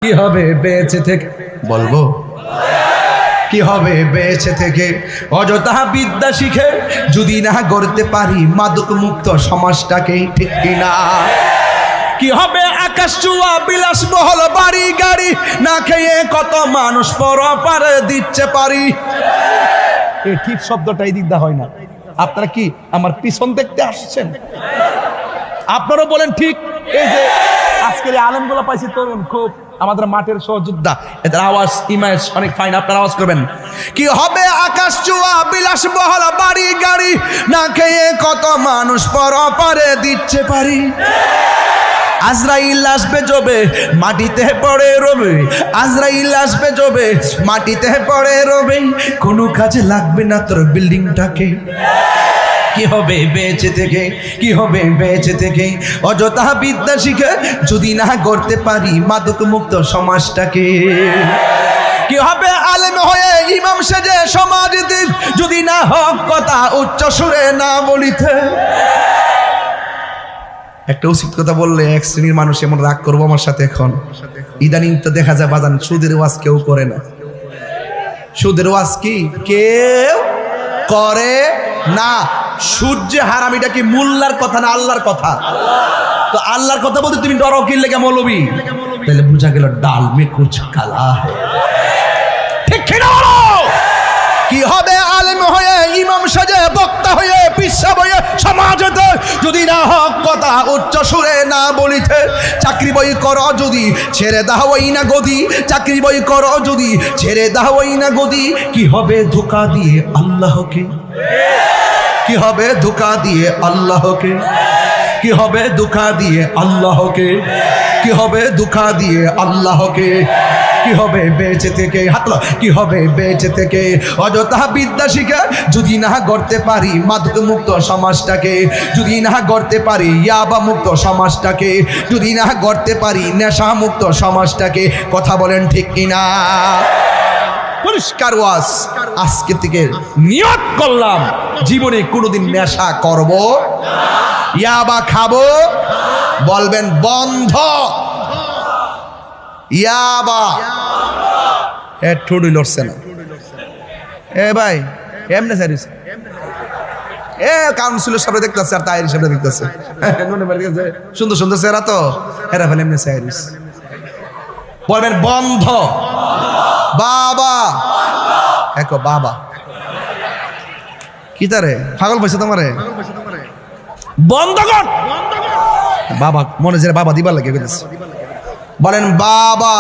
কি হবে বেঁচে থেকে, বলবো কি হবে বেঁচে থেকে অযথা বিদ্যা শিখে যদি না গড়তে পারি মাদক মুক্ত সমাজটাকে, ঠিক কিনা? কি হবে আকাশ চুয়া বিলাসবহুল বাড়ি গাড়ি না খেয়ে কত মানুষ পরপারে দিচ্ছে পারি। এই ঠিক শব্দটাই দিকদা হয় না। আপনারা কি আমার পিছন দেখতে আসছেন? আপনারাও বলেন ঠিক। এই যে আজকের আলেমগুলো পাইছি তরুণ, খুব আমাদের মাঠের সহযোদ্ধা, এদের আওয়াজ ইমেজ অনেক ফাইন, আপনারা আওয়াজ করবেন। কি হবে আকাশ চুয়া বিলাসবহুল বাড়ি গাড়ি না খেয়ে কত মানুষ পরপারে দিচ্ছে পারি। আজরাইল আসবে জবে মাটিতে পড়ে রবে, আজরাইল আসবে জবে মাটিতে পড়ে রবে, কোনো কাজে লাগবে না তোর বিল্ডিংটাকে। কি হবে বেঁচে থেকে, কি হবে বেঁচে থেকে অযথা বিদ্যা শিখে যদি না গড়তে পারি মাদক মুক্ত সমাজটাকে। কি হবে আলেম হয়ে ইমাম সেজে সমাজে যদি না হক কথা উচ্চ সুরে না বলিতে। একটা উচিত কথা বললে এক শ্রেণীর মানুষ এমন রাগ করবো আমার সাথে। এখন ইদানিং তো দেখা যায় বাজান সুদের ওয়াজ কেউ করে না। সুদের ওয়াজ কি কেউ করে না। সুদ যে হারাম, এটা কি মোল্লার কথা না আল্লাহর কথা? তো আল্লাহর কথা বলতে তুমি ডরো কি লেগে মৌলবি? তাহলে বুঝা গেল ডাল মে কুছ কালা হ্যায়, ঠিক কিনা বলো? কি হবে আলেম হয়ে ইমাম সাজে বক্তা হয়ে পিসাব হয়ে সমাজেতে যদি না হক কথা উচ্চ সুরে না বলিতে। চাকরি বই করো যদি ছেড়ে দাওই না গদি, চাকরি বই করো যদি ছেড়ে দাওই না গদি। কি হবে ধোঁকা দিয়ে আল্লাহকে, কি হবে ধোঁকা দিয়ে আল্লাহকে, কি হবে ধোঁকা দিয়ে আল্লাহকে, কি হবে ধোঁকা দিয়ে আল্লাহকে। কি হবে বেঁচে থেকে, হাতলো, কি হবে বেঁচে থেকে অযথা বিদ্যা শিখে যদি না গড়তে পারি মাদক মুক্ত সমাজটাকে, যদি না গড়তে পারি ইয়াবা মুক্ত সমাজটাকে, যদি না গড়তে পারি নেশা মুক্ত সমাজটাকে। কথা বলেন ঠিক কিনা? পরিষ্কার ওয়াজ আজকে থেকে নিয়ত করলাম জীবনে কোনোদিন নেশা করব, ইয়াবা খাবো, বলবেন বন্ধ। ইয়াবা এ ঠুডি লড়ছে না। এ ভাই এমনে সারিস এ কাউন্সিলর সামনে দেখতেছে আর তাইর সামনে দেখতেছে সুন্দর সুন্দর চেহারা তো এরা ফেলে এমনি সারিস। বলবেন বন্ধ। বাবা একো বাবা কি তারে পাগল পাইছে তোমারে? বন্ধ কর বাবা, মনে যে বাবা দিবার লাগে। বলেন বাবা।